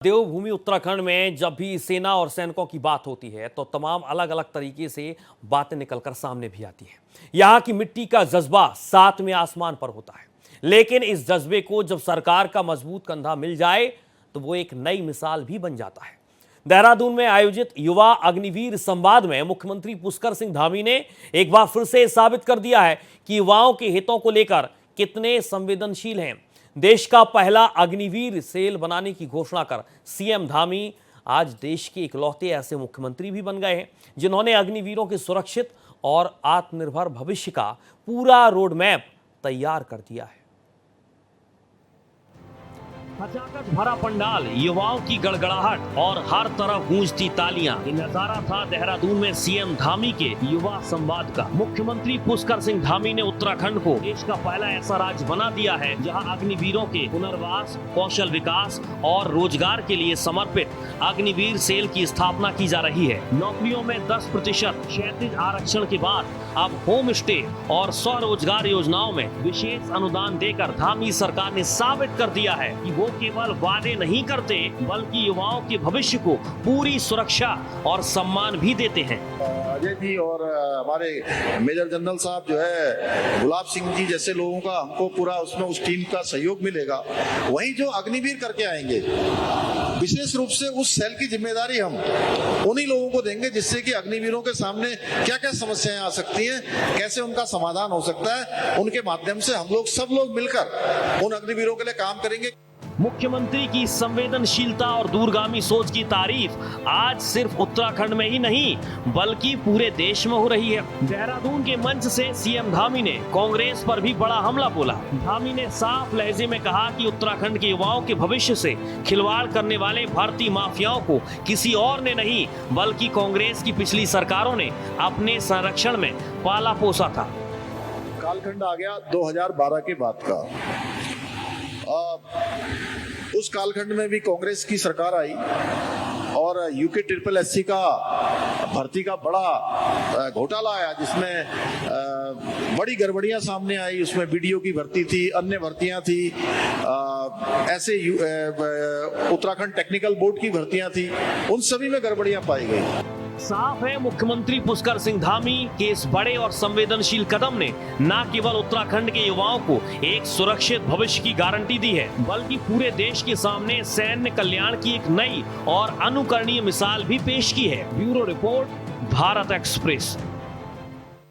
देवभूमि उत्तराखंड में जब भी सेना और सैनिकों की बात होती है तो तमाम अलग अलग तरीके से बातें निकलकर सामने भी आती हैं। यहाँ की मिट्टी का जज्बा सातवें आसमान पर होता है, लेकिन इस जज्बे को जब सरकार का मजबूत कंधा मिल जाए तो वो एक नई मिसाल भी बन जाता है। देहरादून में आयोजित युवा अग्निवीर संवाद में मुख्यमंत्री पुष्कर सिंह धामी ने एक बार फिर से साबित कर दिया है कि युवाओं के हितों को लेकर कितने संवेदनशील हैं। देश का पहला अग्निवीर सेल बनाने की घोषणा कर सीएम धामी आज देश के इकलौते ऐसे मुख्यमंत्री भी बन गए हैं जिन्होंने अग्निवीरों के सुरक्षित और आत्मनिर्भर भविष्य का पूरा रोड मैप तैयार कर दिया है। खचाखच भरा पंडाल, युवाओं की गड़गड़ाहट और हर तरफ गूंजती तालियां। ये नजारा था देहरादून में सीएम धामी के युवा संवाद का। मुख्यमंत्री पुष्कर सिंह धामी ने उत्तराखंड को देश का पहला ऐसा राज्य बना दिया है जहां अग्निवीरों के पुनर्वास, कौशल विकास और रोजगार के लिए समर्पित अग्निवीर सेल की स्थापना की जा रही है। नौकरियों में 10% क्षैतिज आरक्षण के बाद अब होम स्टे और स्वरोजगार योजनाओं में विशेष अनुदान देकर धामी सरकार ने साबित कर दिया है कि वो केवल वादे नहीं करते बल्कि युवाओं के भविष्य को पूरी सुरक्षा और सम्मान भी देते हैं। अजय जी और हमारे मेजर जनरल साहब जो है गुलाब सिंह जी जैसे लोगों का हमको पूरा उसमें उस टीम का सहयोग मिलेगा। वहीं जो अग्निवीर करके आएंगे विशेष रूप से उस सेल की जिम्मेदारी हम उन्हीं लोगों को देंगे जिससे कि अग्निवीरों के सामने क्या क्या समस्याएं आ सकती हैं, कैसे उनका समाधान हो सकता है, उनके माध्यम से हम लोग सब लोग मिलकर उन अग्निवीरों के लिए काम करेंगे। मुख्यमंत्री की संवेदनशीलता और दूरगामी सोच की तारीफ आज सिर्फ उत्तराखंड में ही नहीं बल्कि पूरे देश में हो रही है। देहरादून के मंच से सीएम धामी ने कांग्रेस पर भी बड़ा हमला बोला। धामी ने साफ लहजे में कहा कि उत्तराखंड के युवाओं के भविष्य से खिलवाड़ करने वाले भारतीय माफियाओं को किसी और ने नहीं बल्कि कांग्रेस की पिछली सरकारों ने अपने संरक्षण में पाला पोसा था। कालखंड आ गया 2012 के बाद का। उस कालखंड में भी कांग्रेस की सरकार आई और यूके SSC का भर्ती का बड़ा घोटाला आया जिसमें बड़ी गड़बड़ियां सामने आई। उसमें बीडीओ की भर्ती थी, अन्य भर्तियां थी, ऐसे उत्तराखंड टेक्निकल बोर्ड की भर्तियां थी, उन सभी में गड़बड़ियां पाई गई। साफ है मुख्यमंत्री पुष्कर सिंह धामी के इस बड़े और संवेदनशील कदम ने न केवल उत्तराखंड के युवाओं को एक सुरक्षित भविष्य की गारंटी दी है बल्कि पूरे देश के सामने सैन्य कल्याण की एक नई और अनुकरणीय मिसाल भी पेश की है। Bureau report, Bharat express.